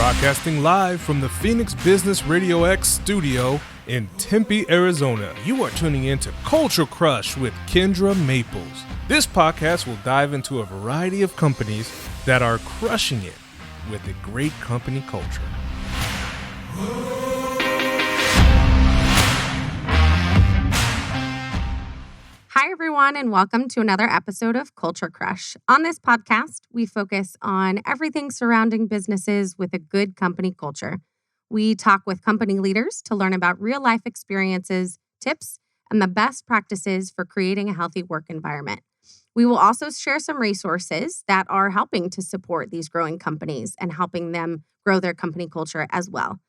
Broadcasting live from the Phoenix Business RadioX studio in Tempe, Arizona. You are tuning in to Culture Crush with Kendra Maples. This podcast will dive into a variety of companies that are crushing it with a great company culture. Hi, everyone, and welcome to another episode of Culture Crush. On this podcast, we focus on everything surrounding businesses with a good company culture. We talk with company leaders to learn about real-life experiences, tips, and the best practices for creating a healthy work environment. We will also share some resources that are helping to support these growing companies and helping them grow their company culture as well.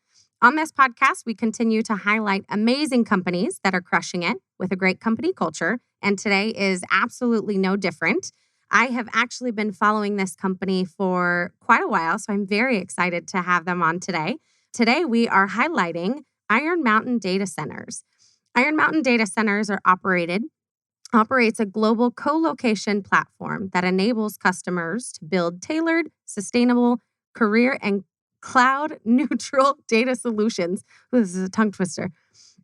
On this podcast, we continue to highlight amazing companies that are crushing it with a great company culture, and today is absolutely no different. I have actually been following this company for quite a while, so I'm very excited to have them on today. Today, we are highlighting Iron Mountain Data Centers. Iron Mountain Data Centers operates a global co-location platform that enables customers to build tailored, sustainable, career and cloud-neutral data solutions. This is a tongue twister.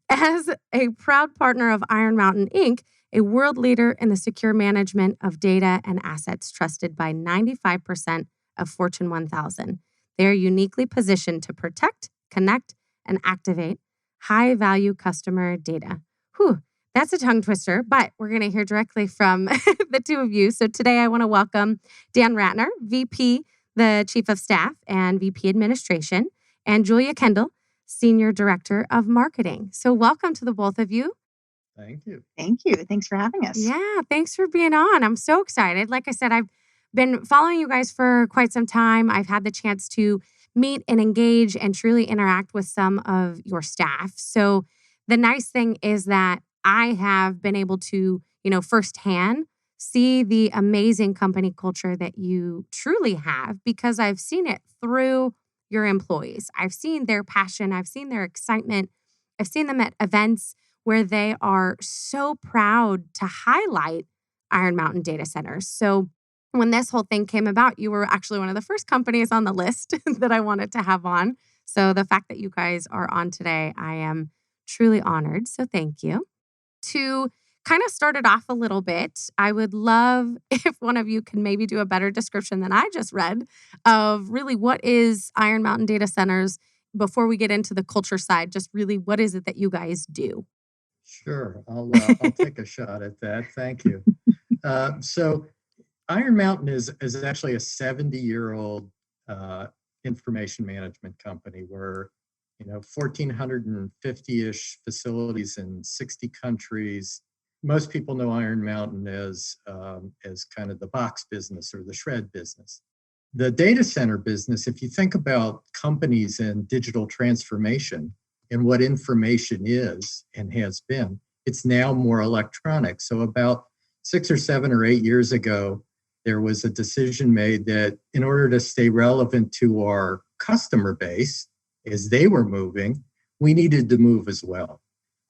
As a proud partner of Iron Mountain, Inc., a world leader in the secure management of data and assets trusted by 95% of Fortune 1000. They are uniquely positioned to protect, connect, and activate high-value customer data. Whew, that's a tongue twister, but we're going to hear directly from the two of you. So today I want to welcome Dan Ratner, VP, the Chief of Staff and VP Administration, and Julia Kendall, Senior Director of Marketing. So welcome to the both of you. Thank you. Thank you. Thanks for having us. Yeah, thanks for being on. I'm so excited. Like I said, I've been following you guys for quite some time. I've had the chance to meet and engage and truly interact with some of your staff. So the nice thing is that I have been able to, firsthand see the amazing company culture that you truly have because I've seen it through your employees. I've seen their passion. I've seen their excitement. I've seen them at events where they are so proud to highlight Iron Mountain Data Centers. So when this whole thing came about, you were actually one of the first companies on the list that I wanted to have on. So the fact that you guys are on today, I am truly honored. So thank you. To kind of start it off a little bit, I would love if one of you can maybe do a better description than I just read of really what is Iron Mountain Data Centers before we get into the culture side. Just really, what is it that you guys do? Sure. I'll take a shot at that. Thank you. So Iron Mountain is actually a 70-year-old information management company. We're 1,450-ish facilities in 60 countries. Most people know Iron Mountain as kind of the box business or the shred business. The data center business, if you think about companies and digital transformation and what information is and has been, it's now more electronic. So about 6 or 7 or 8 years ago, there was a decision made that in order to stay relevant to our customer base as they were moving, we needed to move as well.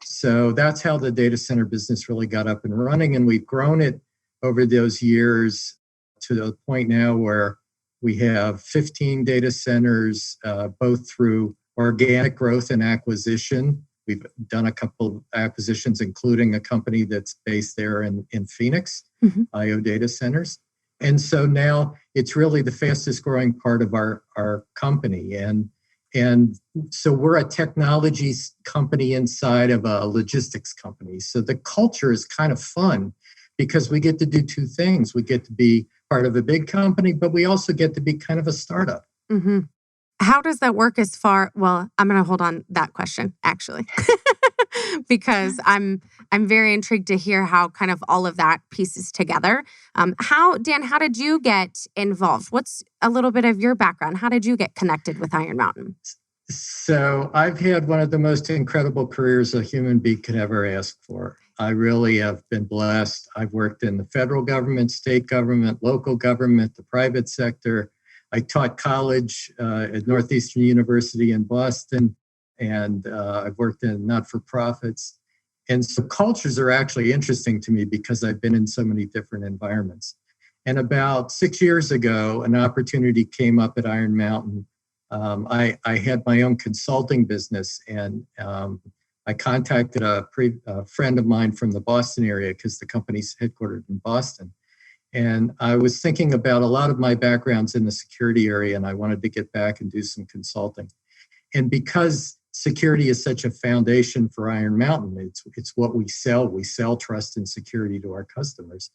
So that's how the data center business really got up and running. And we've grown it over those years to the point now where we have 15 data centers, both through organic growth and acquisition. We've done a couple of acquisitions, including a company that's based there in Phoenix, IO Data Centers. And so now it's really the fastest growing part of our company. And so we're a technology company inside of a logistics company. So the culture is kind of fun because we get to do two things. We get to be part of a big company, but we also get to be kind of a startup. Mm-hmm. How does that work well, I'm going to hold on that question, actually, because I'm very intrigued to hear how kind of all of that pieces together. Dan, how did you get involved? What's a little bit of your background? How did you get connected with Iron Mountain? So I've had one of the most incredible careers a human being could ever ask for. I really have been blessed. I've worked in the federal government, state government, local government, the private sector. I taught college at Northeastern University in Boston, and I've worked in not-for-profits. And so cultures are actually interesting to me because I've been in so many different environments. And about 6 years ago, an opportunity came up at Iron Mountain I had my own consulting business, and I contacted a friend of mine from the Boston area because the company's headquartered in Boston. And I was thinking about a lot of my backgrounds in the security area, and I wanted to get back and do some consulting. And because security is such a foundation for Iron Mountain, it's what we sell. We sell trust and security to our customers.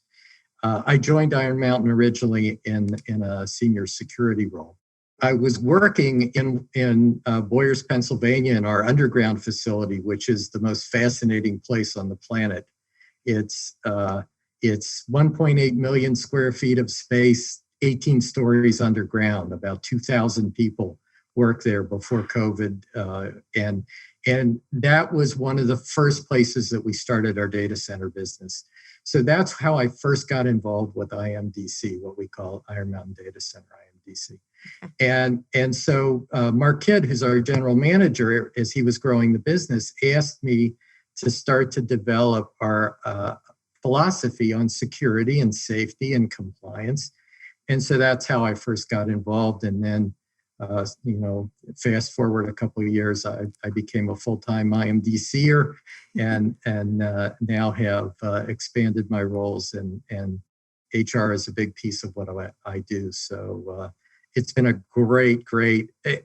I joined Iron Mountain originally in a senior security role. I was working in Boyers, Pennsylvania, in our underground facility, which is the most fascinating place on the planet. It's 1.8 million square feet of space, 18 stories underground. About 2,000 people work there before COVID, and that was one of the first places that we started our data center business. So that's how I first got involved with IMDC, what we call Iron Mountain Data Center, IMDC. And so Mark Kidd, who's our general manager, as he was growing the business, asked me to start to develop our philosophy on security and safety and compliance. And so that's how I first got involved. And then, fast forward a couple of years, I became a full-time IMDCer and now have expanded my roles, and HR is a big piece of what I do. So it's been a great,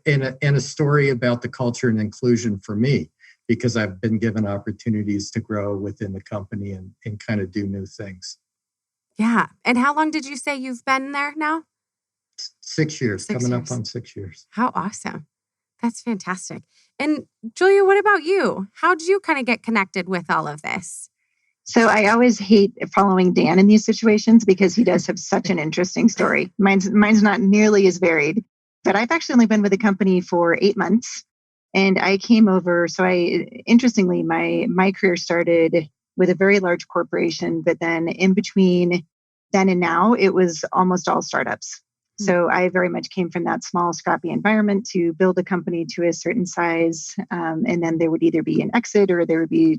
and a story about the culture and inclusion for me, because I've been given opportunities to grow within the company and kind of do new things. Yeah. And how long did you say you've been there now? 6 years, coming up on 6 years. How awesome. That's fantastic. And Julia, what about you? How did you kind of get connected with all of this? So I always hate following Dan in these situations because he does have such an interesting story. Mine's not nearly as varied, but I've actually only been with the company for 8 months. And I came over. So interestingly, my career started with a very large corporation, but then in between then and now, it was almost all startups. So I very much came from that small, scrappy environment to build a company to a certain size. And then there would either be an exit or there would be,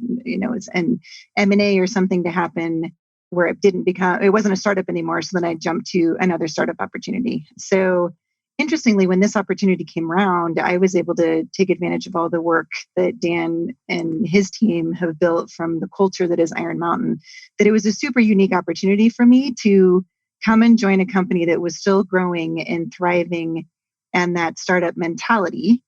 an M&A or something to happen where it wasn't a startup anymore. So then I jumped to another startup opportunity. So interestingly, when this opportunity came around, I was able to take advantage of all the work that Dan and his team have built from the culture that is Iron Mountain, that it was a super unique opportunity for me to come and join a company that was still growing and thriving and that startup mentality,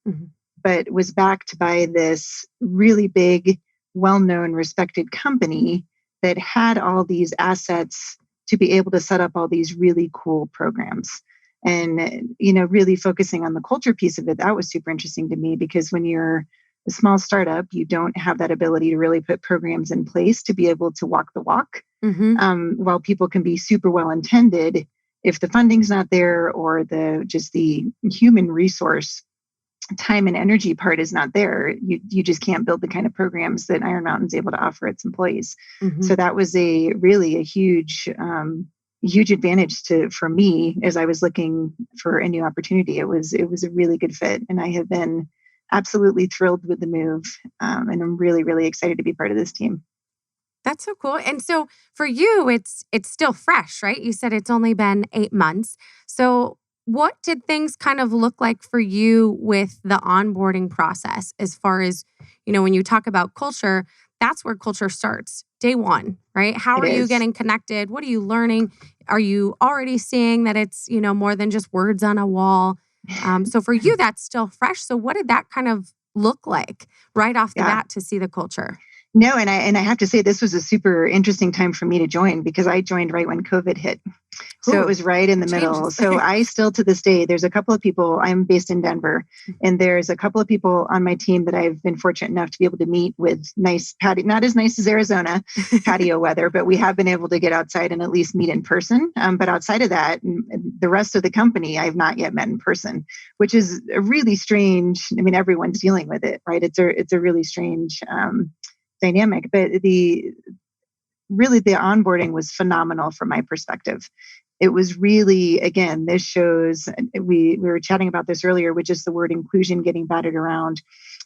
but was backed by this really big, well-known, respected company that had all these assets to be able to set up all these really cool programs. And, really focusing on the culture piece of it, that was super interesting to me, because when you're a small startup, you don't have that ability to really put programs in place to be able to walk the walk. While people can be super well intended, if the funding's not there or the human resource, time and energy part is not there, you just can't build the kind of programs that Iron Mountain's able to offer its employees. So that was a huge advantage for me as I was looking for a new opportunity. It was a really good fit, and I have been absolutely thrilled with the move, and I'm really, really excited to be part of this team. That's so cool. And so for you, it's still fresh, right? You said it's only been 8 months. So what did things kind of look like for you with the onboarding process, as far as, when you talk about culture, that's where culture starts, day one, right? How are you getting connected? What are you learning? Are you already seeing that it's, more than just words on a wall? So for you, that's still fresh. So what did that kind of look like right off the bat to see the culture? No, and I have to say this was a super interesting time for me to join, because I joined right when COVID hit. So it was right in the middle. So I still, to this day, there's a couple of people, I'm based in Denver, and there's a couple of people on my team that I've been fortunate enough to be able to meet with nice patio, not as nice as Arizona patio weather, but we have been able to get outside and at least meet in person. But outside of that, the rest of the company, I've not yet met in person, which is a really strange, everyone's dealing with it, right? It's a really strange dynamic, but the onboarding was phenomenal from my perspective. It was really, again, this shows, we were chatting about this earlier, with just the word inclusion getting battered around,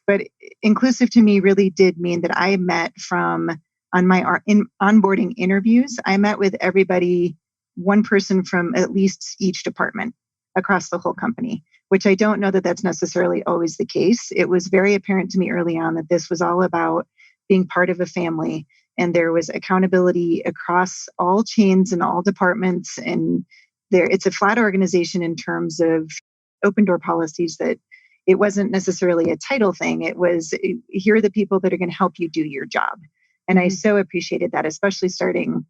but inclusive to me really did mean that I met on my onboarding interviews, I met with everybody, one person from at least each department across the whole company, which I don't know that that's necessarily always the case. It was very apparent to me early on that this was all about being part of a family, and there was accountability across all chains and all departments. And it's a flat organization in terms of open door policies, that it wasn't necessarily a title thing. It was, here are the people that are going to help you do your job. And I so appreciated that, especially starting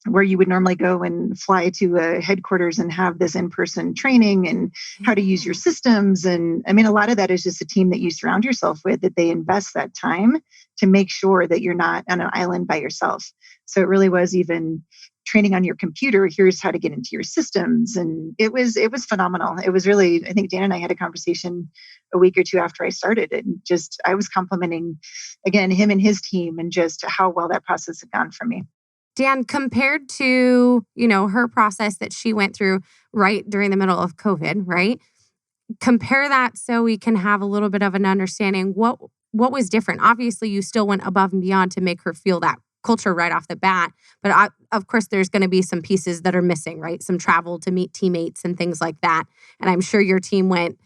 where you would normally go and fly to a headquarters and have this in-person training and how to use your systems. And I mean, a lot of that is just a team that you surround yourself with, that they invest that time to make sure that you're not on an island by yourself. So it really was even training on your computer. Here's how to get into your systems. And it was phenomenal. It was really, I think Dan and I had a conversation a week or two after I started, and just, I was complimenting again, him and his team, and just how well that process had gone for me. Dan, compared to, her process that she went through right during the middle of COVID, right? Compare that so we can have a little bit of an understanding. What was different? Obviously, you still went above and beyond to make her feel that culture right off the bat. But of course, there's going to be some pieces that are missing, right? Some travel to meet teammates and things like that. And I'm sure your team went,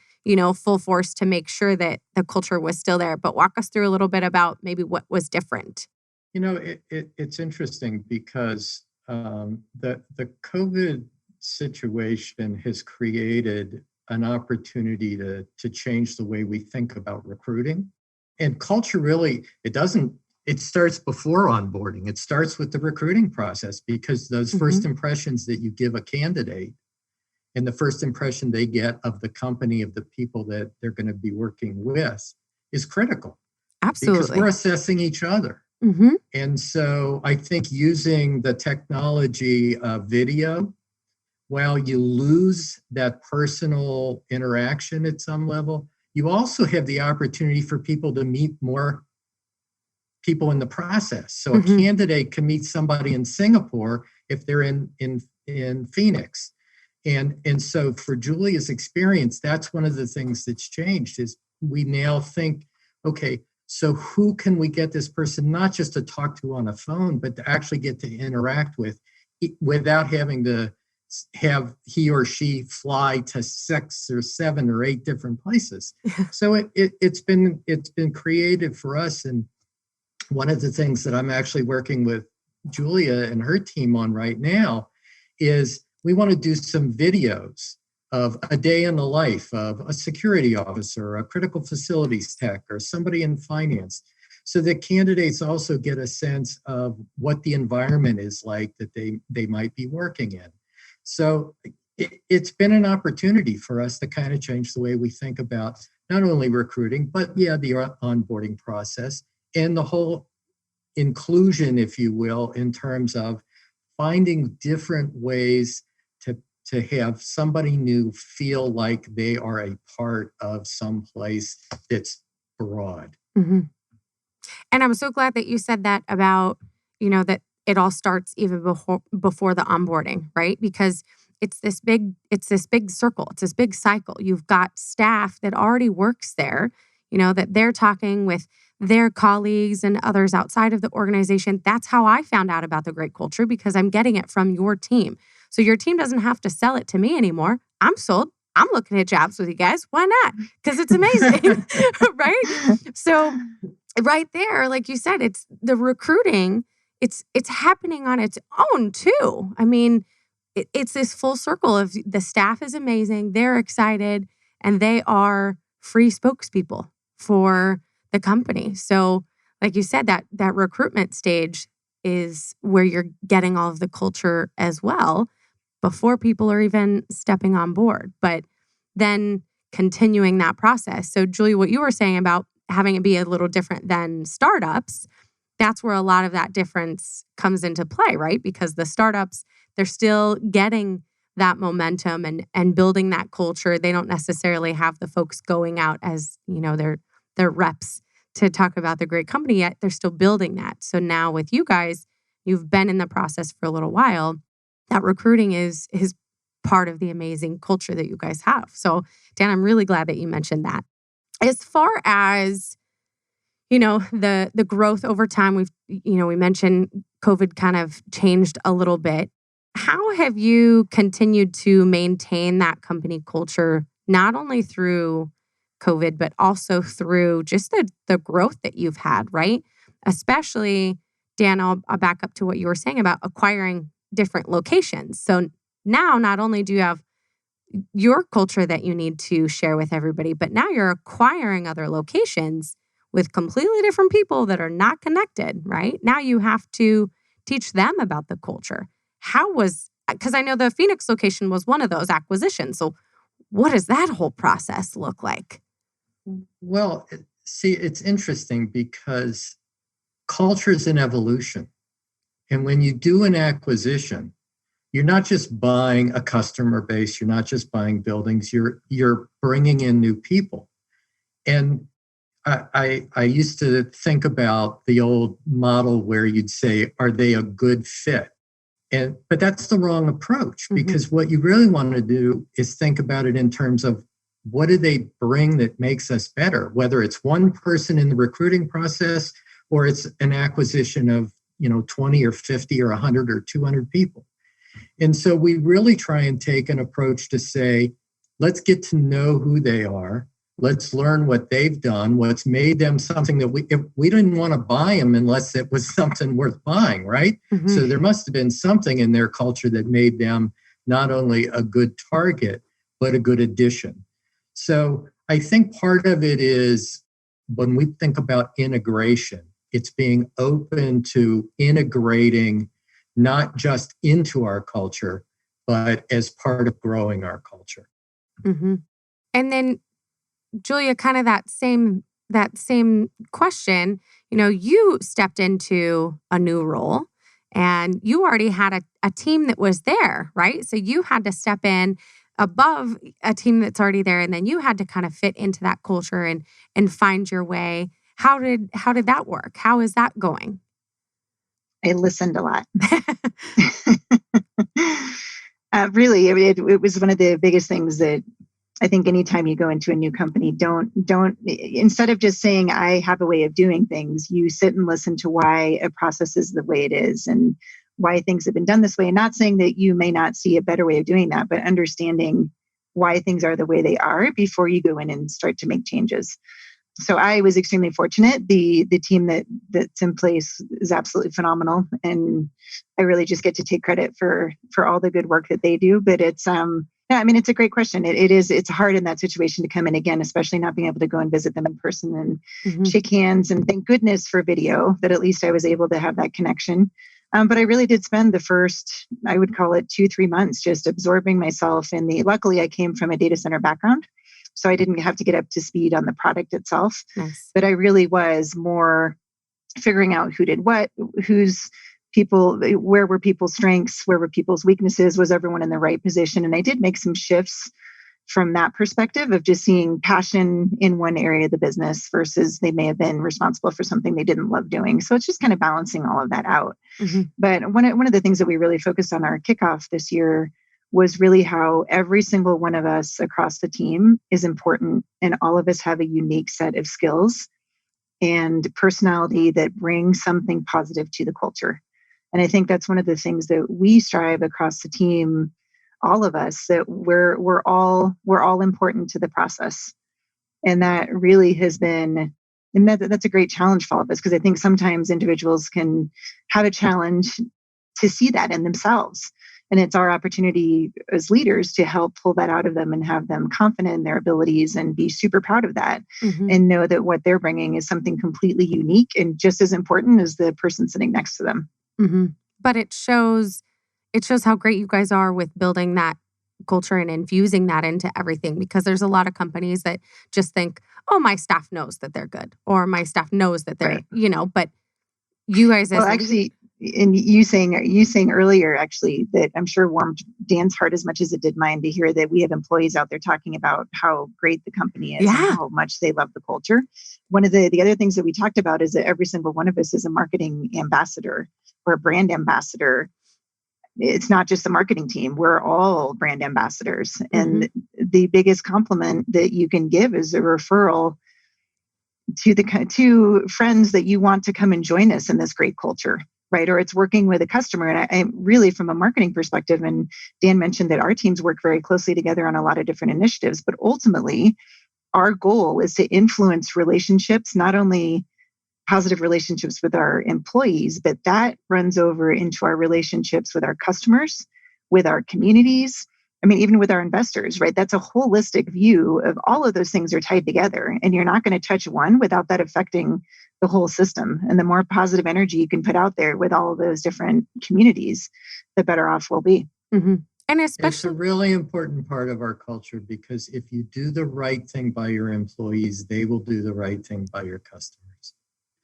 full force to make sure that the culture was still there. But walk us through a little bit about maybe what was different. It's interesting because the COVID situation has created an opportunity to change the way we think about recruiting. And culture really, it starts before onboarding. It starts with the recruiting process, because those first impressions that you give a candidate and the first impression they get of the company, of the people that they're going to be working with, is critical. Absolutely. Because we're assessing each other. Mm-hmm. And so I think using the technology of video, while you lose that personal interaction at some level, you also have the opportunity for people to meet more people in the process. So a candidate can meet somebody in Singapore if they're in Phoenix. And so for Julia's experience, that's one of the things that's changed, is we now think, okay, so who can we get this person not just to talk to on a phone, but to actually get to interact with without having to have he or she fly to 6 or 7 or 8 different places. So it's been creative for us. And one of the things that I'm actually working with Julia and her team on right now is we want to do some videos of a day in the life of a security officer, a critical facilities tech, or somebody in finance, so that candidates also get a sense of what the environment is like that they might be working in. So it's been an opportunity for us to kind of change the way we think about not only recruiting, but the onboarding process and the whole inclusion, if you will, in terms of finding different ways to have somebody new feel like they are a part of some place that's broad. Mm-hmm. And I'm so glad that you said that about, that it all starts even before the onboarding, right? Because it's this big circle. It's this big cycle. You've got staff that already works there, that they're talking with their colleagues and others outside of the organization. That's how I found out about the great culture, because I'm getting it from your team. So your team doesn't have to sell it to me anymore. I'm sold. I'm looking at jobs with you guys. Why not? Because it's amazing, right? So right there, like you said, it's the recruiting. It's happening on its own too. I mean, it's this full circle of the staff is amazing. They're excited, and they are free spokespeople for the company. So like you said, that recruitment stage is where you're getting all of the culture as well before people are even stepping on board, but then continuing that process. So Julie, what you were saying about having it be a little different than startups, that's where a lot of that difference comes into play, right? Because the startups, they're still getting that momentum and building that culture. They don't necessarily have the folks going out as, their reps to talk about the great company yet. They're still building that. So now with you guys, you've been in the process for a little while. That recruiting is part of the amazing culture that you guys have. So Dan, I'm really glad that you mentioned that. As far as, the growth over time, we mentioned COVID kind of changed a little bit. How have you continued to maintain that company culture not only through COVID, but also through just the growth that you've had, right? Especially, Dan, I'll back up to what you were saying about acquiring different locations. So now not only do you have your culture that you need to share with everybody, but now you're acquiring other locations with completely different people that are not connected, right? Now you have to teach them about the culture. Because I know the Phoenix location was one of those acquisitions. So what does that whole process look like? Well, see, it's interesting because culture is an evolution. And when you do an acquisition, you're not just buying a customer base, you're not just buying buildings, you're bringing in new people. And I used to think about the old model where you'd say, are they a good fit? But that's the wrong approach, because what you really want to do is think about it in terms of what do they bring that makes us better, whether it's one person in the recruiting process or it's an acquisition of 20 or 50 or 100 or 200 people. And so we really try and take an approach to say, let's get to know who they are. Let's learn what they've done, what's made them something that we didn't want to buy them unless it was something worth buying, right? So there must have been something in their culture that made them not only a good target, but a good addition. So I think part of it is when we think about integration, it's being open to integrating not just into our culture, but as part of growing our culture. And then, Julia, kind of that same question, you stepped into a new role and you already had a team that was there, right? So you had to step in above a team that's already there, and then you had to kind of fit into that culture and find your way. How did that work? How is that going? I listened a lot. Really, it was one of the biggest things that I think anytime you go into a new company, don't instead of just saying, I have a way of doing things, you sit and listen to why a process is the way it is and why things have been done this way. And not saying that you may not see a better way of doing that, but understanding why things are the way they are before you go in and start to make changes. So I was extremely fortunate. The team that's in place is absolutely phenomenal. And I really just get to take credit for all the good work that they do. But it's, it's a great question. It's hard in that situation to come in again, especially not being able to go and visit them in person and shake hands. And thank goodness for video that at least I was able to have that connection. But I really did spend the first, I would call it 2-3 months, just absorbing myself luckily I came from a data center background. So I didn't have to get up to speed on the product itself. Nice. But I really was more figuring out who did what, where were people's strengths, where were people's weaknesses, was everyone in the right position? And I did make some shifts from that perspective of just seeing passion in one area of the business versus they may have been responsible for something they didn't love doing. So it's just kind of balancing all of that out. But one of the things that we really focused on our kickoff this year was really how every single one of us across the team is important, and all of us have a unique set of skills and personality that bring something positive to the culture. And I think that's one of the things that we strive across the team, all of us, that we're all important to the process. And that really has been, and that's a great challenge for all of us, because I think sometimes individuals can have a challenge to see that in themselves. And it's our opportunity as leaders to help pull that out of them and have them confident in their abilities and be super proud of that and know that what they're bringing is something completely unique and just as important as the person sitting next to them. But it shows how great you guys are with building that culture and infusing that into everything, because there's a lot of companies that just think, oh, my staff knows that they're good, or my staff knows that they're, but you guys, and you saying earlier, actually, that I'm sure warmed Dan's heart as much as it did mine to hear that we have employees out there talking about how great the company is and how much they love the culture. One of the other things that we talked about is that every single one of us is a marketing ambassador or a brand ambassador. It's not just the marketing team. We're all brand ambassadors. And the biggest compliment that you can give is a referral to friends that you want to come and join us in this great culture. right? Or it's working with a customer. And I really, from a marketing perspective, and Dan mentioned that our teams work very closely together on a lot of different initiatives, but ultimately our goal is to influence relationships, not only positive relationships with our employees, but that runs over into our relationships with our customers, with our communities. I mean, even with our investors, right? That's a holistic view of all of those things are tied together, and you're not going to touch one without that affecting the whole system. And the more positive energy you can put out there with all of those different communities, the better off we'll be. Mm-hmm. And It's a especially, really important part of our culture, because if you do the right thing by your employees, they will do the right thing by your customers.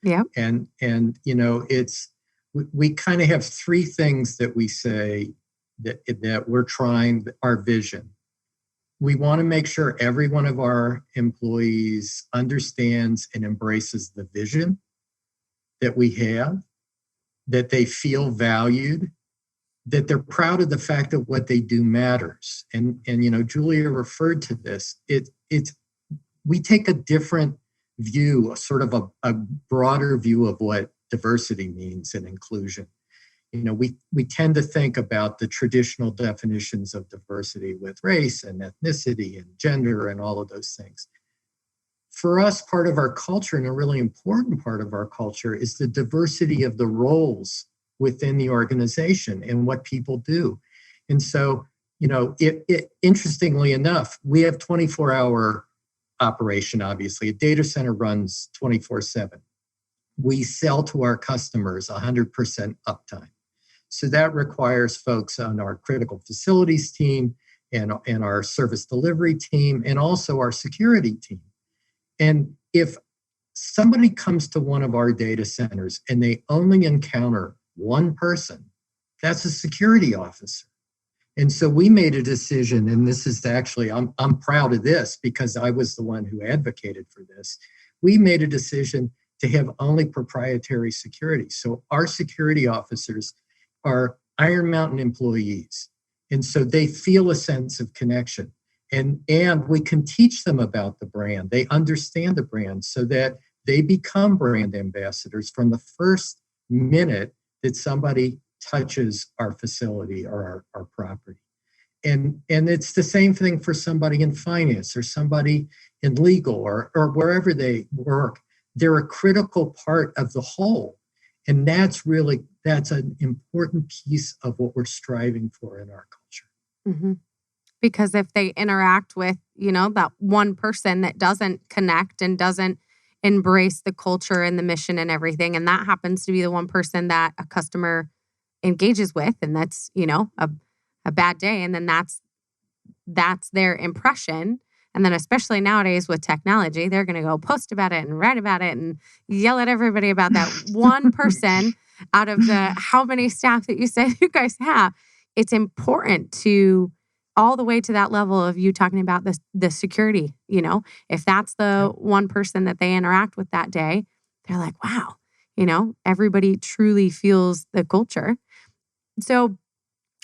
yeah, And we kind of have three things that we say that we're trying, our vision. We want to make sure every one of our employees understands and embraces the vision that we have, that they feel valued, that they're proud of the fact that what they do matters. And Julia referred to this. We take a different view, sort of a broader view of what diversity means and inclusion. We tend to think about the traditional definitions of diversity with race and ethnicity and gender and all of those things. For us, part of our culture, and a really important part of our culture, is the diversity of the roles within the organization and what people do. And so, interestingly enough, we have 24-hour operation, obviously. A data center runs 24/7. We sell to our customers 100% uptime. So that requires folks on our critical facilities team and our service delivery team and also our security team. And if somebody comes to one of our data centers and they only encounter one person, that's a security officer. And so we made a decision, and this is actually, I'm proud of this because I was the one who advocated for this. We made a decision to have only proprietary security. So our security officers are Iron Mountain employees. And so they feel a sense of connection. And we can teach them about the brand. They understand the brand so that they become brand ambassadors from the first minute that somebody touches our facility or our property. And it's the same thing for somebody in finance or somebody in legal or wherever they work. They're a critical part of the whole. And that's an important piece of what we're striving for in our culture. mm-hmm. Because if they interact with, that one person that doesn't connect and doesn't embrace the culture and the mission and everything, and that happens to be the one person that a customer engages with, and that's, a bad day, and then that's their impression. And then especially nowadays with technology, they're going to go post about it and write about it and yell at everybody about that one person out of the how many staff that you said you guys have. It's important to all the way to that level of you talking about the security. If that's the one person that they interact with that day, they're like, wow, everybody truly feels the culture. So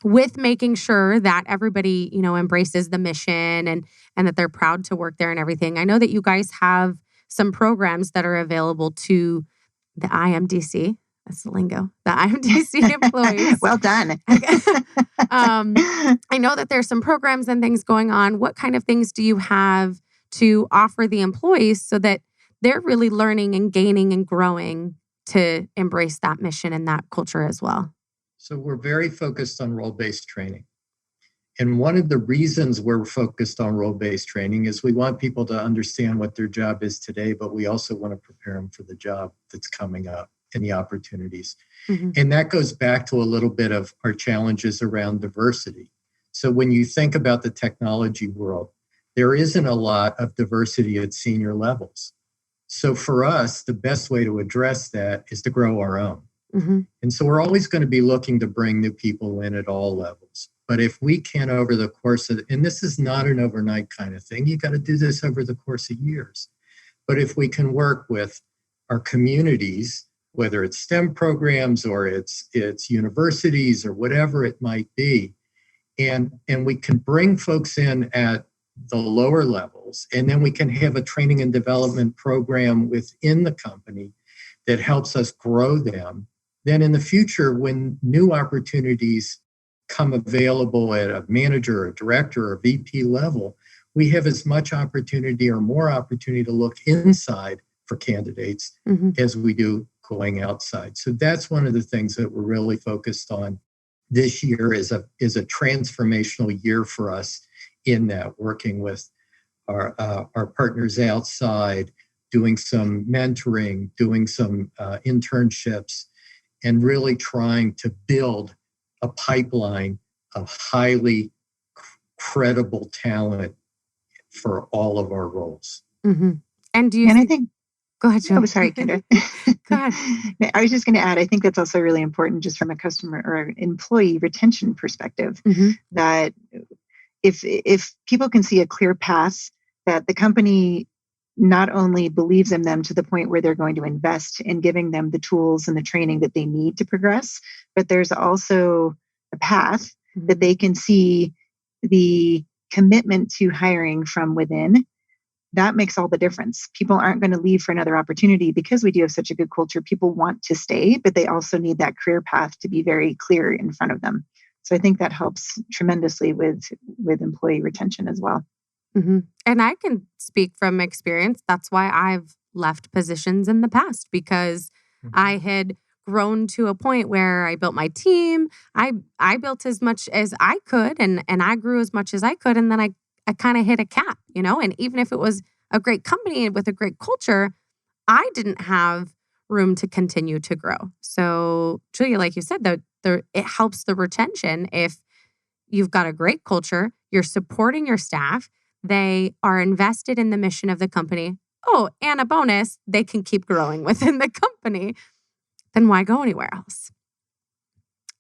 with making sure that everybody, embraces the mission and that they're proud to work there and everything. I know that you guys have some programs that are available to the IMDC. That's the lingo. The IMDC employees. Well done. I know that there's some programs and things going on. What kind of things do you have to offer the employees so that they're really learning and gaining and growing to embrace that mission and that culture as well? So we're very focused on role-based training. And one of the reasons we're focused on role-based training is we want people to understand what their job is today, but we also want to prepare them for the job that's coming up and the opportunities. Mm-hmm. And that goes back to a little bit of our challenges around diversity. So when you think about the technology world, there isn't a lot of diversity at senior levels. So for us, the best way to address that is to grow our own. Mm-hmm. And so we're always going to be looking to bring new people in at all levels. But if we can, over the course of, and this is not an overnight kind of thing, you got to do this over the course of years. But if we can work with our communities, whether it's STEM programs or it's universities or whatever it might be, and we can bring folks in at the lower levels, and then we can have a training and development program within the company that helps us grow them then in the future, when new opportunities come available at a manager, or director, or VP level, we have as much opportunity or more opportunity to look inside for candidates as we do going outside. So that's one of the things that we're really focused on this year is a transformational year for us in that, working with our partners outside, doing some mentoring, doing some internships, and really trying to build a pipeline of highly credible talent for all of our roles. And do you? And I think. Go ahead, Jill. Oh, sorry, Kendall. Go ahead. I was just going to add, I think that's also really important just from a customer or employee retention perspective, that if people can see a clear path, that the company not only believes in them to the point where they're going to invest in giving them the tools and the training that they need to progress, but there's also a path that they can see the commitment to hiring from within. That makes all the difference. People aren't going to leave for another opportunity because we do have such a good culture. People want to stay, but they also need that career path to be very clear in front of them. So I think that helps tremendously with employee retention as well. And I can speak from experience. That's why I've left positions in the past, because I had grown to a point where I built my team. I built as much as I could, and I grew as much as I could. And then I kind of hit a cap, and even if it was a great company with a great culture, I didn't have room to continue to grow. So Julia, like you said, it helps the retention if you've got a great culture, you're supporting your staff, they are invested in the mission of the company. Oh, and a bonus, they can keep growing within the company. Then why go anywhere else?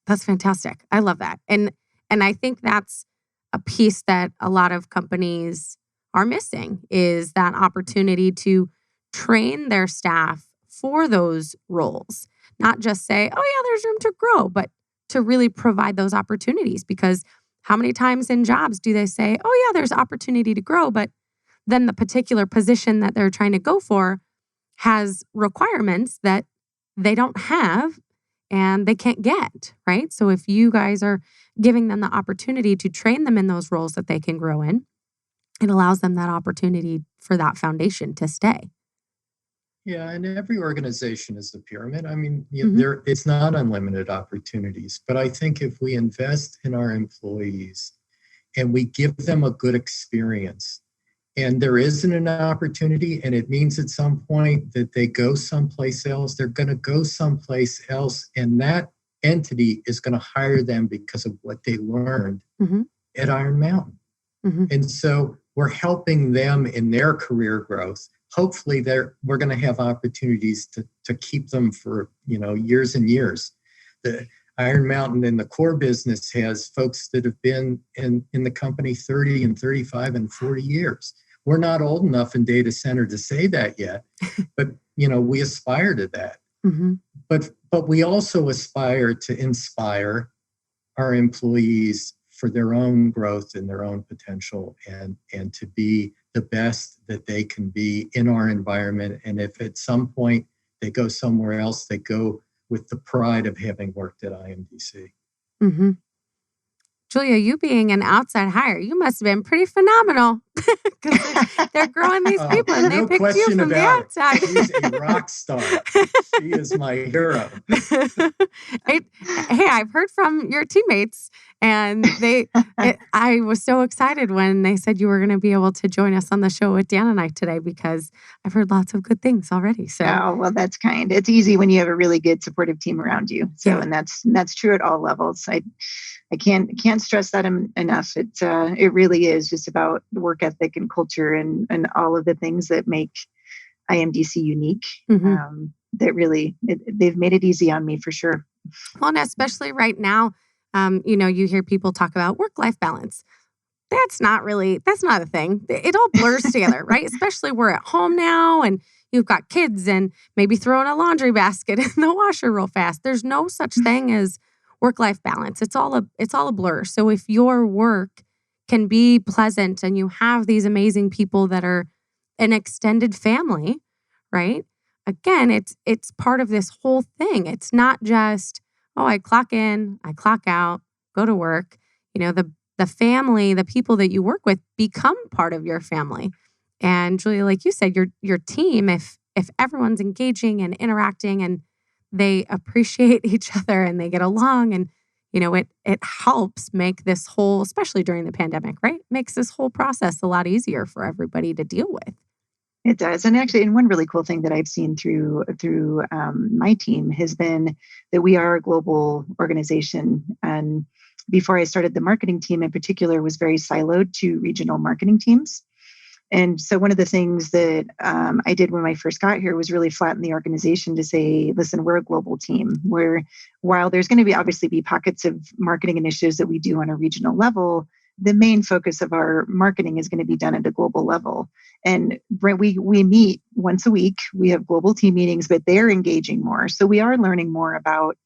That's fantastic. I love that. And I think that's a piece that a lot of companies are missing, is that opportunity to train their staff for those roles. Not just say, oh yeah, there's room to grow, but to really provide those opportunities. Because how many times in jobs do they say, oh yeah, there's opportunity to grow, but then the particular position that they're trying to go for has requirements that they don't have and they can't get, right? So if you guys are giving them the opportunity to train them in those roles that they can grow in, it allows them that opportunity for that foundation to stay. Yeah, and every organization is a pyramid. I mean, it's not unlimited opportunities, but I think if we invest in our employees and we give them a good experience, and there isn't an opportunity, and it means at some point that they go someplace else, they're going to go someplace else, and that entity is going to hire them because of what they learned at Iron Mountain. And so we're helping them in their career growth. Hopefully we're going to have opportunities to keep them for years and years. The Iron Mountain in the core business has folks that have been in the company 30 and 35 and 40 years. We're not old enough in data center to say that yet, but we aspire to that. But we also aspire to inspire our employees for their own growth and their own potential, and to be the best that they can be in our environment. And if at some point they go somewhere else, they go with the pride of having worked at IMDC. Julia, you being an outside hire, you must have been pretty phenomenal, because they're growing these people and they picked you from the outside. She's a rock star. She is my hero. Hey, I've heard from your teammates, and I was so excited when they said you were going to be able to join us on the show with Dan and I today, because I've heard lots of good things already. So, oh, well, that's kind. It's easy when you have a really good supportive team around you. So, and that's true at all levels. I can't stress that enough. It really is just about work ethic and culture and all of the things that make IMDC unique. That really, they've made it easy on me for sure. Well, and especially right now, you hear people talk about work-life balance. That's not a thing. It all blurs together, right? Especially we're at home now and you've got kids and maybe throwing a laundry basket in the washer real fast. There's no such thing as work-life balance. It's all a blur. So if your work can be pleasant and you have these amazing people that are an extended family, right? again, it's part of this whole thing. It's not just, oh, I clock in, I clock out, go to work. The family, the people that you work with become part of your family. And Julia, like you said, your team, if everyone's engaging and interacting and they appreciate each other and they get along, and it helps make this whole, especially during the pandemic, right? Makes this whole process a lot easier for everybody to deal with. It does. And actually, and one really cool thing that I've seen through my team has been that we are a global organization. And before I started, the marketing team in particular was very siloed to regional marketing teams. And so one of the things that I did when I first got here was really flatten the organization to say, listen, we're a global team. While there's going to obviously be pockets of marketing initiatives that we do on a regional level, the main focus of our marketing is going to be done at a global level. And we meet once a week. We have global team meetings, but they're engaging more. So we are learning more about,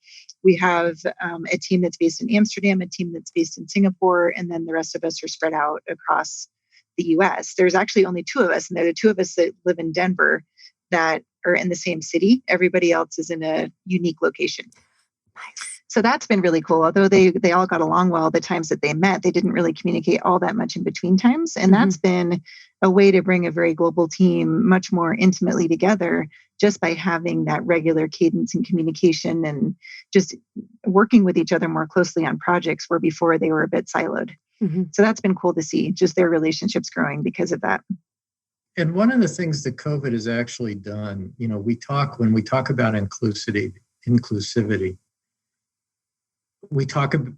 we have a team that's based in Amsterdam, a team that's based in Singapore, and then the rest of us are spread out across the US. There's actually only two of us, and they're the two of us that live in Denver that are in the same city. Everybody else is in a unique location. Nice. So that's been really cool. Although they all got along well, the times that they met, they didn't really communicate all that much in between times. And that's been a way to bring a very global team much more intimately together just by having that regular cadence and communication and just working with each other more closely on projects where before they were a bit siloed. So that's been cool to see, just their relationships growing because of that. And one of the things that COVID has actually done, when we talk about inclusivity,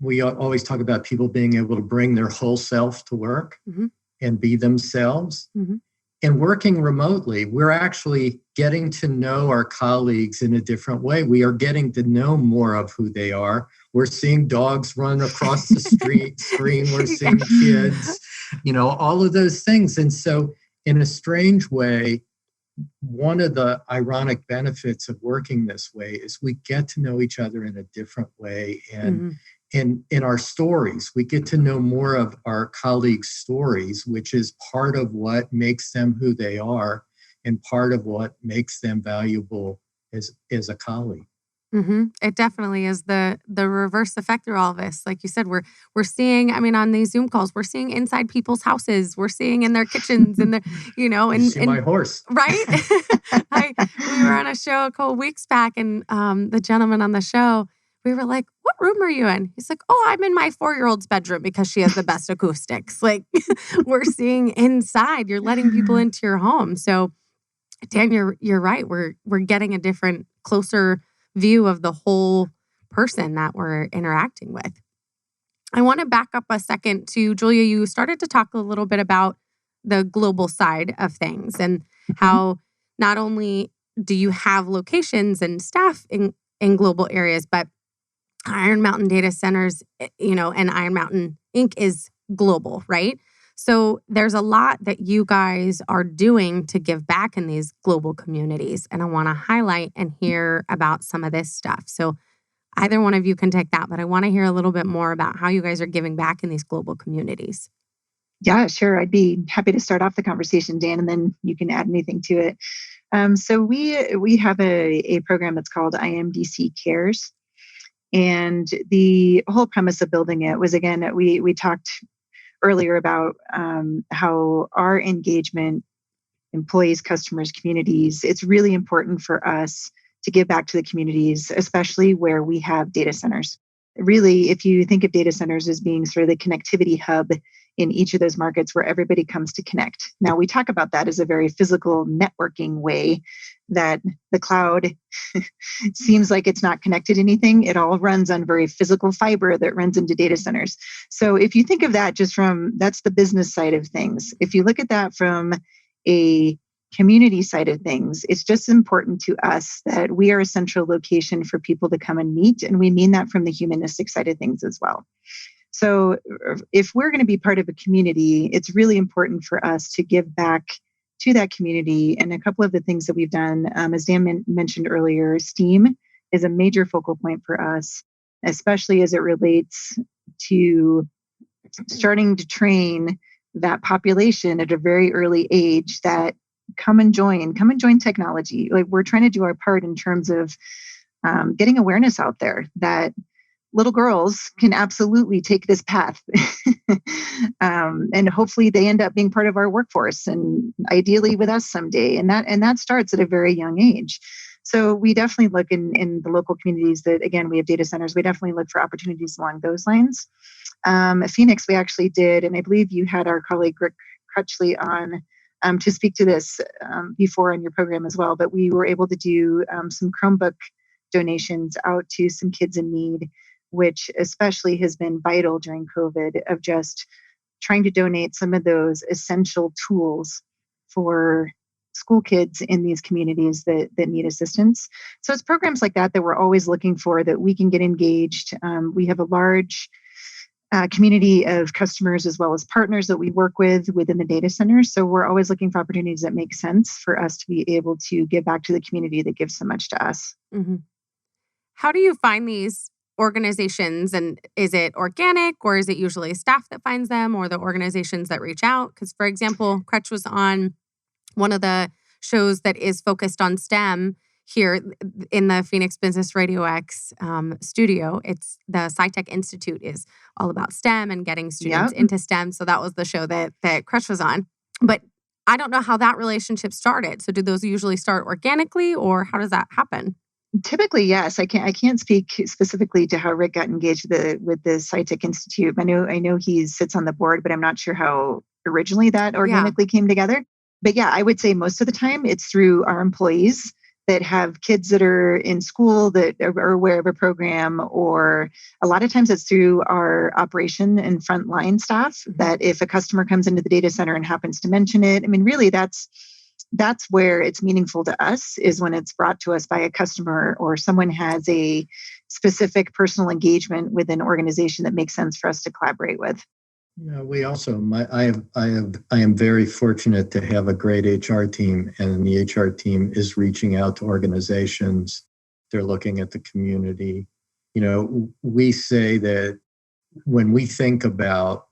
we always talk about people being able to bring their whole self to work and be themselves. And working remotely, we're actually getting to know our colleagues in a different way. We are getting to know more of who they are. We're seeing dogs run across the screen. We're seeing kids, all of those things. And so in a strange way, one of the ironic benefits of working this way is we get to know each other in a different way. And in our stories, we get to know more of our colleagues' stories, which is part of what makes them who they are and part of what makes them valuable as a colleague. It definitely is the reverse effect through all of this. Like you said, we're seeing, on these Zoom calls, we're seeing inside people's houses, we're seeing in their kitchens and their, You see my horse. Right? We were on a show a couple weeks back, and the gentleman on the show, we were like, what room are you in? He's like, oh, I'm in my 4-year-old's bedroom because she has the best acoustics. Like, we're seeing inside, you're letting people into your home. So Dan, you're right. We're getting a different, closer view of the whole person that we're interacting with. I want to back up a second to Julia. You started to talk a little bit about the global side of things and how not only do you have locations and staff in global areas, but Iron Mountain Data Centers, and Iron Mountain Inc. is global, right? So there's a lot that you guys are doing to give back in these global communities. And I want to highlight and hear about some of this stuff. So either one of you can take that, but I want to hear a little bit more about how you guys are giving back in these global communities. Yeah, sure. I'd be happy to start off the conversation, Dan, and then you can add anything to it. So we have a program that's called Imdc Cares. And the whole premise of building it was, again, we talked earlier about how our engagement, employees, customers, communities, it's really important for us to give back to the communities, especially where we have data centers. Really, if you think of data centers as being sort of the connectivity hub in each of those markets where everybody comes to connect. Now, we talk about that as a very physical networking way, that the cloud seems like it's not connected to anything. It all runs on very physical fiber that runs into data centers. So if you think of that that's the business side of things. If you look at that from a community side of things, it's just important to us that we are a central location for people to come and meet. And we mean that from the humanistic side of things as well. So if we're going to be part of a community, it's really important for us to give back to that community. And a couple of the things that we've done, as Dan mentioned earlier, STEAM is a major focal point for us, especially as it relates to starting to train that population at a very early age that come and join technology. Like, we're trying to do our part in terms of getting awareness out there that little girls can absolutely take this path. And hopefully they end up being part of our workforce, and ideally with us someday. And that starts at a very young age. So we definitely look in the local communities that, again, we have data centers. We definitely look for opportunities along those lines. At Phoenix, we actually did, and I believe you had our colleague Rick Crutchley on to speak to this before on your program as well. But we were able to do some Chromebook donations out to some kids in need, which especially has been vital during COVID, of just trying to donate some of those essential tools for school kids in these communities that need assistance. So it's programs like that we're always looking for, that we can get engaged. We have a large community of customers as well as partners that we work with within the data center. So we're always looking for opportunities that make sense for us to be able to give back to the community that gives so much to us. Mm-hmm. How do you find these organizations, and is it organic, or is it usually staff that finds them, or the organizations that reach out? Because, for example, Crutch was on one of the shows that is focused on STEM here in the Phoenix Business RadioX studio. It's the SciTech Institute is all about STEM and getting students into STEM. So that was the show that Crutch was on. But I don't know how that relationship started. So do those usually start organically, or how does that happen? Typically, yes. I can't speak specifically to how Rick got engaged with the SciTech Institute. I know he sits on the board, but I'm not sure how originally that organically came together. But yeah, I would say most of the time it's through our employees that have kids that are in school that are aware of a program, or a lot of times it's through our operation and frontline staff, that if a customer comes into the data center and happens to mention it, I mean, really that's where it's meaningful to us, is when it's brought to us by a customer, or someone has a specific personal engagement with an organization that makes sense for us to collaborate with. Yeah, we also, I am very fortunate to have a great HR team, and the HR team is reaching out to organizations. They're looking at the community. You know, we say that when we think about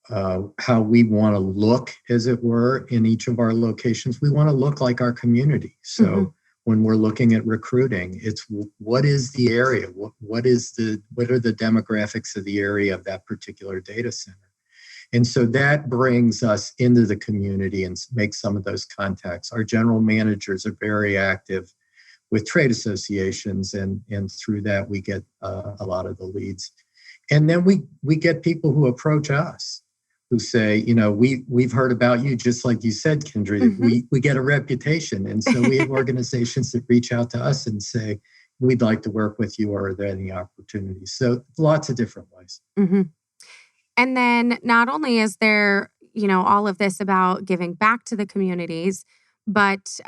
how we want to look, as it were, in each of our locations, we want to look like our community. So when we're looking at recruiting, it's what is the area? What are the demographics of the area of that particular data center? And so that brings us into the community and makes some of those contacts. Our general managers are very active with trade associations, and through that we get a lot of the leads. And then we get people who approach us, who say, you know, we've heard about you, just like you said, Kendra. We get a reputation. And so we have organizations that reach out to us and say, we'd like to work with you, or are there any opportunities? So lots of different ways. And then not only is there, you know, all of this about giving back to the communities, but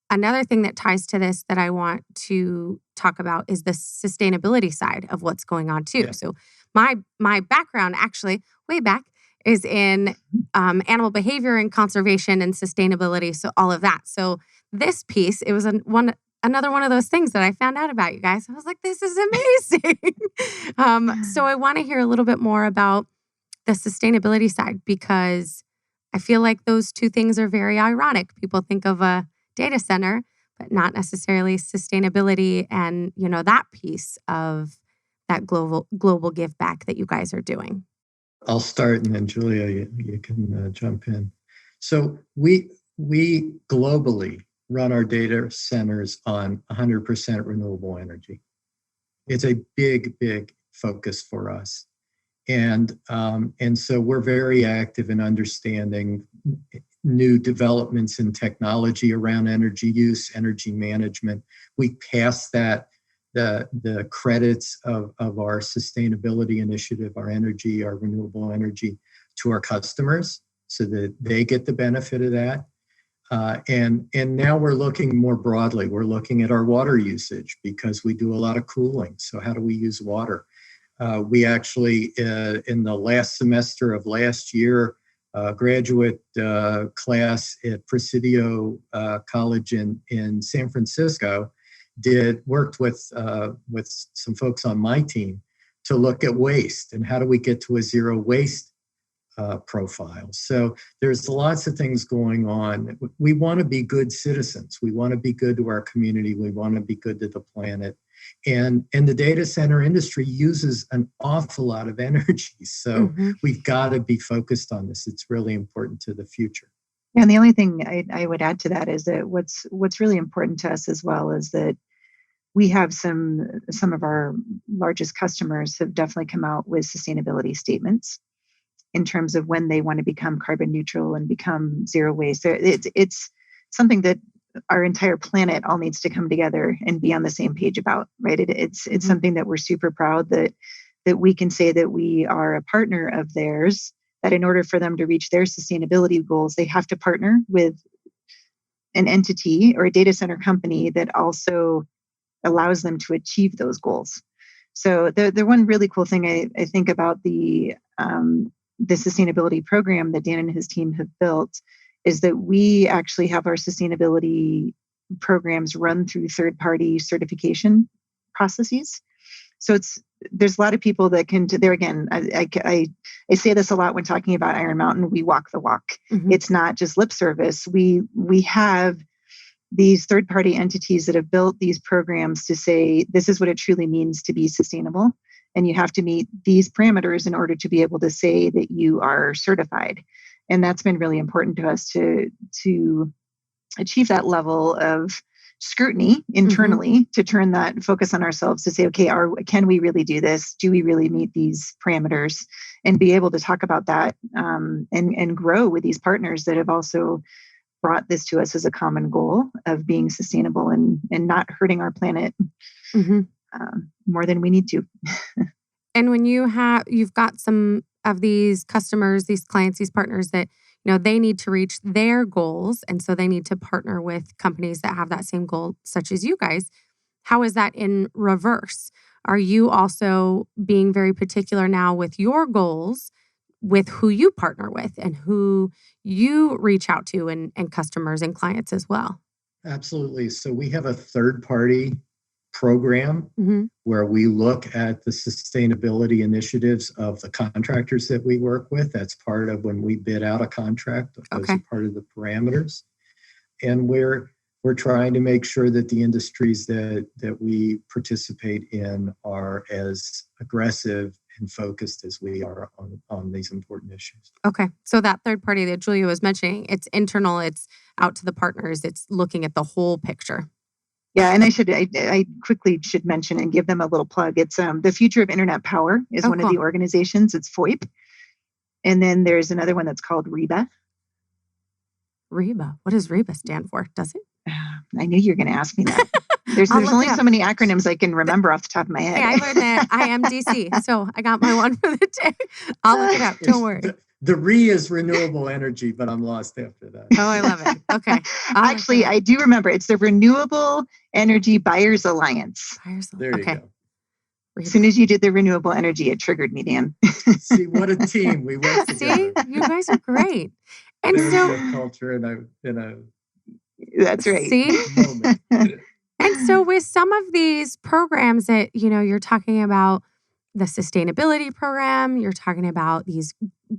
another thing that ties to this that I want to talk about is the sustainability side of what's going on too. Yeah. So my background, actually, way back, is in animal behavior and conservation and sustainability. So all of that. So this piece, it was another one of those things that I found out about you guys. I was like, this is amazing. So I want to hear a little bit more about the sustainability side, because I feel like those two things are very ironic. People think of a data center, but not necessarily sustainability and, you know, that piece of that global give back that you guys are doing. I'll start, and then Julia, you can jump in. So we globally run our data centers on 100% renewable energy. It's a big focus for us. And so we're very active in understanding new developments in technology around energy use, energy management. We pass that the credits of our sustainability initiative, our renewable energy, to our customers so that they get the benefit of that. And now we're looking more broadly. We're looking at our water usage, because we do a lot of cooling. So how do we use water? We actually, in the last semester of last year, graduate class at Presidio College in San Francisco worked with some folks on my team to look at waste and how do we get to a zero waste profiles. So there's lots of things going on. We want to be good citizens. We want to be good to our community. We want to be good to the planet. And the data center industry uses an awful lot of energy. So we've got to be focused on this. It's really important to the future. Yeah, and the only thing I would add to that is that what's really important to us as well is that we have some of our largest customers have definitely come out with sustainability statements in terms of when they want to become carbon neutral and become zero waste. So it's something that our entire planet all needs to come together and be on the same page about, right? It's something that we're super proud that we can say that we are a partner of theirs, that in order for them to reach their sustainability goals, they have to partner with an entity or a data center company that also allows them to achieve those goals. So the one really cool thing I think about the sustainability program that Dan and his team have built is that we actually have our sustainability programs run through third-party certification processes. So there's a lot of people that can, there again, I say this a lot when talking about Iron Mountain, we walk the walk. It's not just lip service. We have these third-party entities that have built these programs to say, this is what it truly means to be sustainable. And you have to meet these parameters in order to be able to say that you are certified. And that's been really important to us to achieve that level of scrutiny internally, to turn that focus on ourselves to say, okay, can we really do this? Do we really meet these parameters? And be able to talk about that and grow with these partners that have also brought this to us as a common goal of being sustainable and not hurting our planet more than we need to. And when you've got some of these customers, these clients, these partners that, they need to reach their goals. And so they need to partner with companies that have that same goal, such as you guys. How is that in reverse? Are you also being very particular now with your goals, with who you partner with and who you reach out to and customers and clients as well? Absolutely. So we have a third-party program where we look at the sustainability initiatives of the contractors that we work with. That's part of when we bid out a contract. Those are part of the parameters. And we're trying to make sure that the industries that we participate in are as aggressive and focused as we are on these important issues. Okay. So that third party that Julia was mentioning, it's internal, it's out to the partners, it's looking at the whole picture. Yeah, and I quickly should mention and give them a little plug. It's the Future of Internet Power is one of the organizations. It's FOIP. And then there's another one that's called REBA. REBA. What does REBA stand for? Does it? I knew you were going to ask me that. There's only so many acronyms I can remember off the top of my head. Hey, I learned that IMDC, so I got my one for the day. I'll look it up. Don't worry. The RE is renewable energy, but I'm lost after that. Oh, I love it. Okay. Actually, I do remember. It's the Renewable Energy Buyers Alliance. There you go. As soon as you did the renewable energy, it triggered me, Dan. See, what a team. We work together. See, you guys are great. And There's so a culture in a that's right. See? moment. And so with some of these programs that, you're talking about the sustainability program, you're talking about these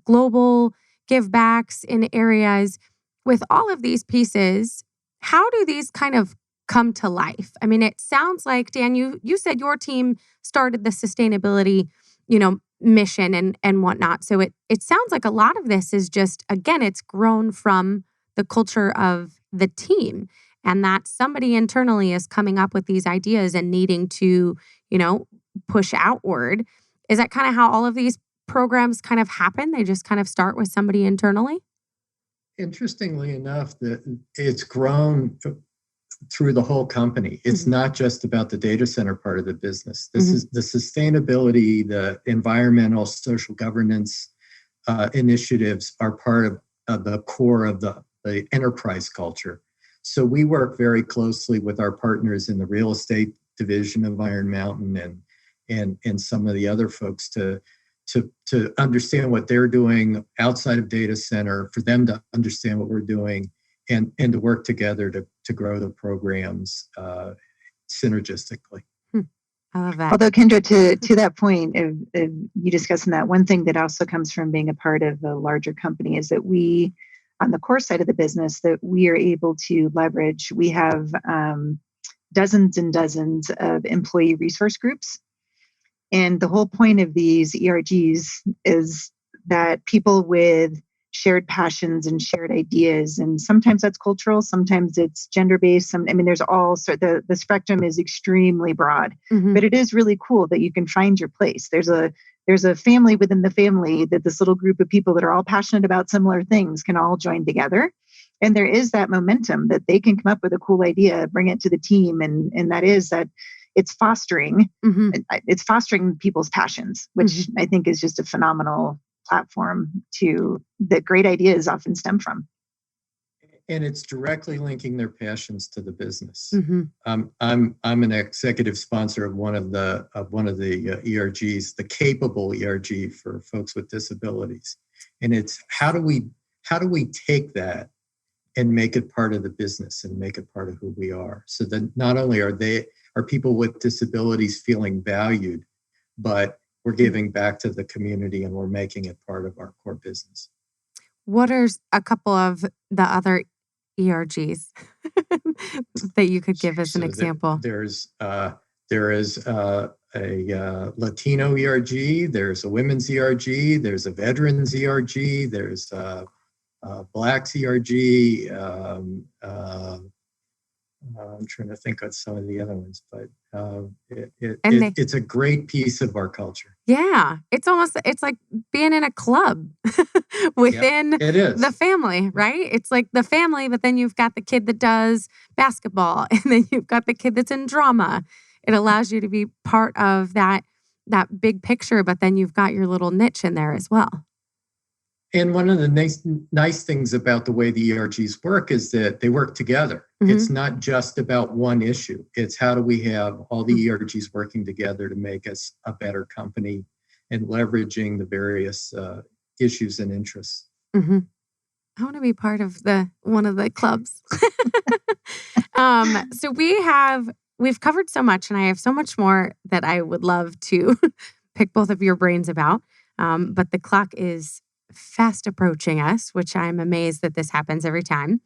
global give backs in areas. With all of these pieces, how do these kind of come to life? I mean, it sounds like, Dan, you said your team started the sustainability, mission and whatnot. So it sounds like a lot of this is just, again, it's grown from the culture of the team, and that somebody internally is coming up with these ideas and needing to, push outward. Is that kind of how all of these programs kind of happen? They just kind of start with somebody internally? Interestingly enough, that it's grown through the whole company. It's not just about the data center part of the business. This is the sustainability, the environmental, social governance initiatives are part of the core of the enterprise culture. So we work very closely with our partners in the real estate division of Iron Mountain and some of the other folks to understand what they're doing outside of data center, for them to understand what we're doing, and to work together to grow the programs synergistically. I love that. Although, Kendra, to that point of you discussing that, one thing that also comes from being a part of a larger company is that we, on the core side of the business, that we are able to leverage. We have dozens and dozens of employee resource groups. And the whole point of these ERGs is that people with shared passions and shared ideas, and sometimes that's cultural, sometimes it's gender-based. There's all sort. The spectrum is extremely broad, but it is really cool that you can find your place. There's a family within the family, that this little group of people that are all passionate about similar things can all join together. And there is that momentum that they can come up with a cool idea, bring it to the team. And that is that it's fostering people's passions, which I think is just a phenomenal platform that great ideas often stem from. And it's directly linking their passions to the business. I'm an executive sponsor of one of the ERGs, the capable ERG for folks with disabilities. And it's how do we take that and make it part of the business and make it part of who we are, so that not only are people with disabilities feeling valued, but we're giving back to the community and we're making it part of our core business. What are a couple of the other ERGs that you could give as an example? There is a Latino ERG, there's a women's ERG, there's a veterans ERG, there's a Blacks ERG. I'm trying to think of some of the other ones, but it's a great piece of our culture. Yeah, it's like being in a club within the family, right? It's like the family, but then you've got the kid that does basketball, and then you've got the kid that's in drama. It allows you to be part of that big picture, but then you've got your little niche in there as well. And one of the nice things about the way the ERGs work is that they work together. It's not just about one issue. It's how do we have all the ERGs working together to make us a better company and leveraging the various issues and interests. I want to be part of one of the clubs. So we've covered so much, and I have so much more that I would love to pick both of your brains about. But the clock is fast approaching us, which I'm amazed that this happens every time.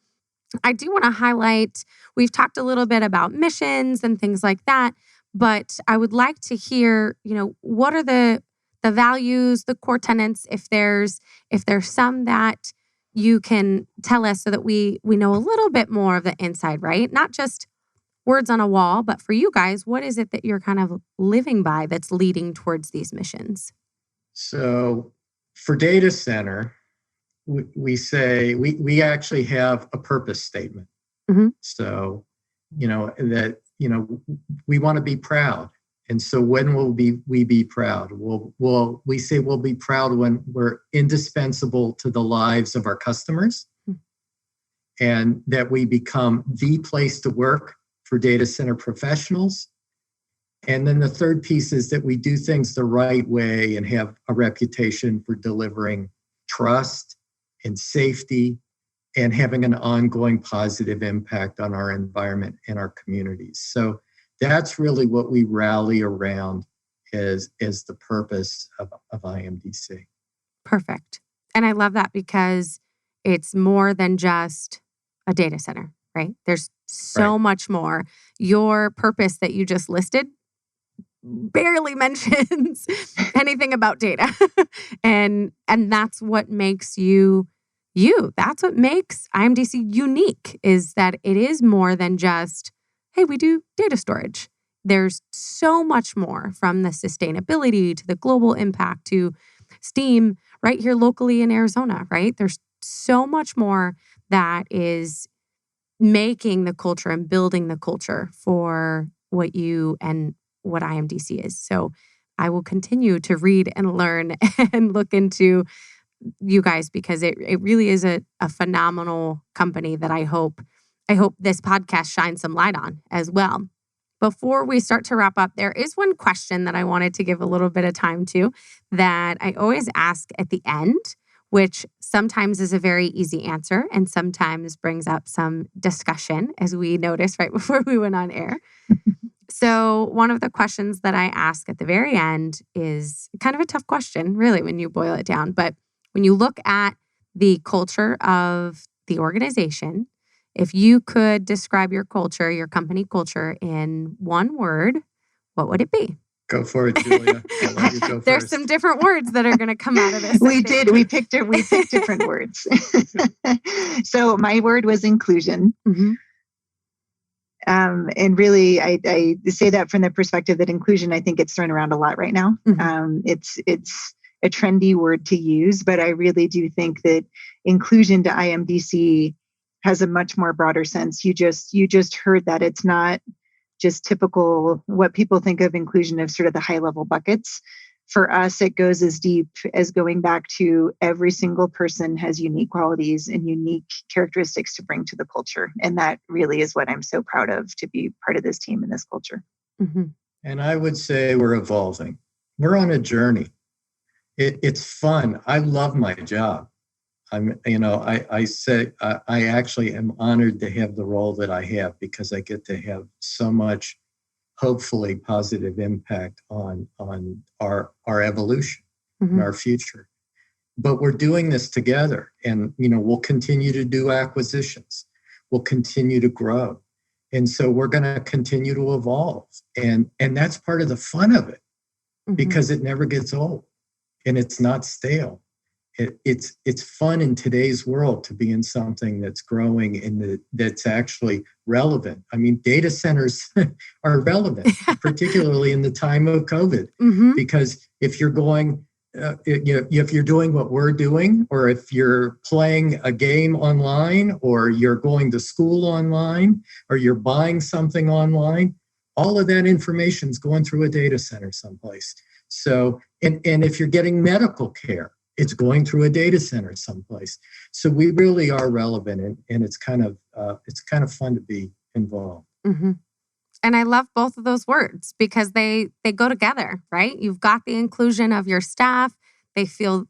I do want to highlight, we've talked a little bit about missions and things like that, but I would like to hear, what are the values, the core tenets, if there's some that you can tell us so that we know a little bit more of the inside, right? Not just words on a wall, but for you guys, what is it that you're kind of living by that's leading towards these missions? So for data center, we say we actually have a purpose statement. So, that, we want to be proud. And so when will we be proud? We say we'll be proud when we're indispensable to the lives of our customers, and that we become the place to work for data center professionals. And then the third piece is that we do things the right way and have a reputation for delivering trust and safety and having an ongoing positive impact on our environment and our communities. So that's really what we rally around as the purpose of IMDC. Perfect. And I love that because it's more than just a data center, right? There's so much more. Your purpose that you just listed barely mentions anything about data. and that's what makes you. That's what makes IMDC unique, is that it is more than just, hey, we do data storage. There's so much more, from the sustainability to the global impact to STEAM right here locally in Arizona, right? There's so much more that is making the culture and building the culture for what you and what IMDC is. So I will continue to read and learn and look into you guys, because it really is a phenomenal company that I hope this podcast shines some light on as well. Before we start to wrap up, there is one question that I wanted to give a little bit of time to that I always ask at the end, which sometimes is a very easy answer and sometimes brings up some discussion, as we noticed right before we went on air. So one of the questions that I ask at the very end is kind of a tough question, really, when you boil it down. But when you look at the culture of the organization, if you could describe your culture, your company culture in one word, what would it be? Go for it, Julia. I'll let you go There's first. some different words that are going to come out of this. We did. We picked different words. So my word was inclusion. Mhm. And really, I say that from the perspective that inclusion, I think it's thrown around a lot right now. It's a trendy word to use, but I really do think that inclusion to IMDC has a much more broader sense. You just heard that it's not just typical what people think of inclusion of sort of the high level buckets. For us, it goes as deep as going back to every single person has unique qualities and unique characteristics to bring to the culture. And that really is what I'm so proud of, to be part of this team and this culture. Mm-hmm. And I would say we're evolving. We're on a journey. It's fun. I love my job. I say I actually am honored to have the role that I have, because I get to have so much, hopefully, positive impact on our evolution and our future. But we're doing this together, and we'll continue to do acquisitions. We'll continue to grow, and so we're going to continue to evolve, and that's part of the fun of it, because it never gets old, and it's not stale. It's fun in today's world to be in something that's growing and that's actually relevant. I mean, data centers are relevant, particularly in the time of COVID, because if you're going, if you're doing what we're doing, or if you're playing a game online, or you're going to school online, or you're buying something online, all of that information is going through a data center someplace. So, and if you're getting medical care, it's going through a data center someplace. So we really are relevant, and it's kind of fun to be involved. Mm-hmm. And I love both of those words, because they go together, right? You've got the inclusion of your staff. They feel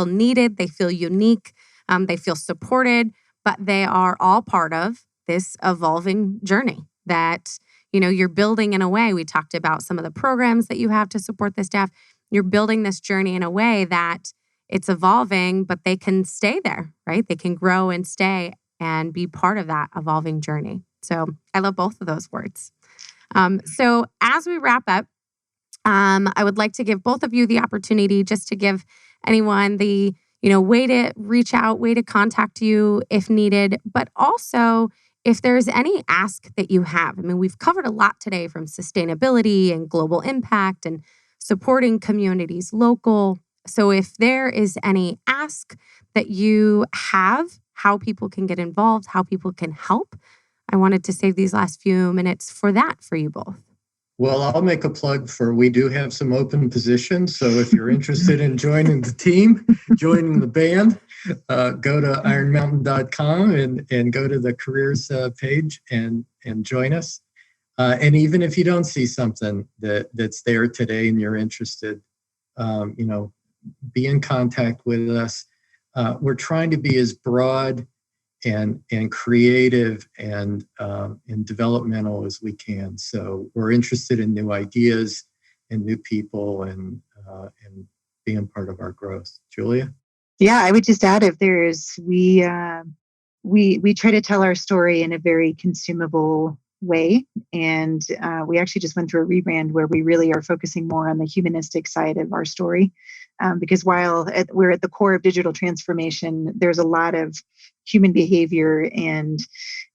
needed. They feel unique. They feel supported, but they are all part of this evolving journey that, you're building in a way. We talked about some of the programs that you have to support the staff. You're building this journey in a way that it's evolving, but they can stay there, right? They can grow and stay and be part of that evolving journey. So I love both of those words. So as we wrap up, I would like to give both of you the opportunity just to give anyone the, way to reach out, way to contact you if needed, but also if there's any ask that you have. I mean, we've covered a lot today, from sustainability and global impact and supporting communities local. So if there is any ask that you have, how people can get involved, how people can help, I wanted to save these last few minutes for that for you both. Well, I'll make a plug we do have some open positions. So if you're interested in joining the team, joining the band, go to ironmountain.com and go to the careers page and join us. And even if you don't see something that's there today and you're interested, be in contact with us. We're trying to be as broad and creative and developmental as we can. So we're interested in new ideas and new people and being part of our growth. Julia? Yeah, I would just add, if we try to tell our story in a very consumable way. And we actually just went through a rebrand where we really are focusing more on the humanistic side of our story. Because while we're at the core of digital transformation, there's a lot of human behavior and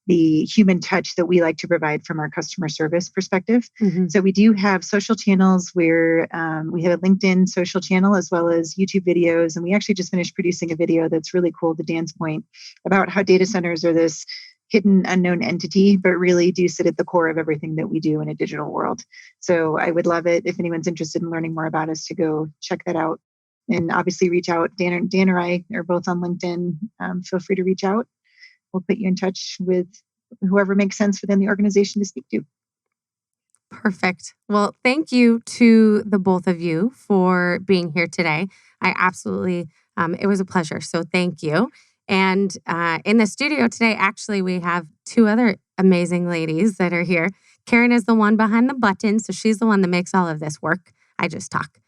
the human touch that we like to provide from our customer service perspective. So we do have social channels where we have a LinkedIn social channel as well as YouTube videos. And we actually just finished producing a video that's really cool, to Dan's point, about how data centers are this hidden, unknown entity, but really do sit at the core of everything that we do in a digital world. So I would love it if anyone's interested in learning more about us to go check that out. And obviously reach out. Dan or I are both on LinkedIn. Feel free to reach out. We'll put you in touch with whoever makes sense within the organization to speak to. Perfect. Well, thank you to the both of you for being here today. I absolutely, it was a pleasure. So thank you. And in the studio today, actually, we have two other amazing ladies that are here. Karen is the one behind the button, so she's the one that makes all of this work. I just talk.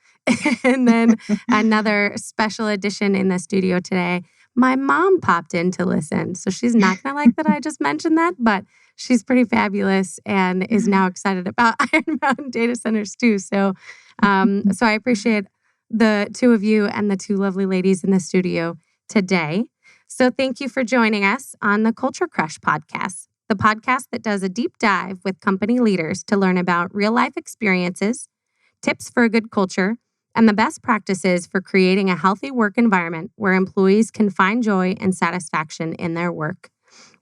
And then another special addition in the studio today, my mom popped in to listen. So she's not going to like that I just mentioned that, but she's pretty fabulous and is now excited about Iron Mountain data centers too. So I appreciate the two of you and the two lovely ladies in the studio today. So thank you for joining us on the Culture Crush podcast, the podcast that does a deep dive with company leaders to learn about real life experiences, tips for a good culture, and the best practices for creating a healthy work environment where employees can find joy and satisfaction in their work.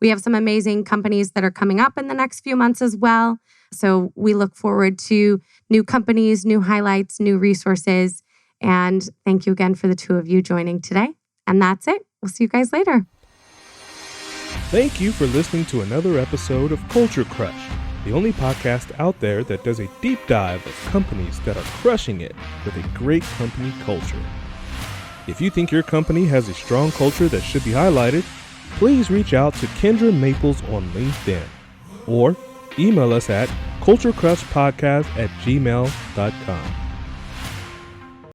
We have some amazing companies that are coming up in the next few months as well. So we look forward to new companies, new highlights, new resources. And thank you again for the two of you joining today. And that's it. We'll see you guys later. Thank you for listening to another episode of Culture Crush, the only podcast out there that does a deep dive of companies that are crushing it with a great company culture. If you think your company has a strong culture that should be highlighted, please reach out to Kendra Maples on LinkedIn or email us at culturecrushpodcast@gmail.com.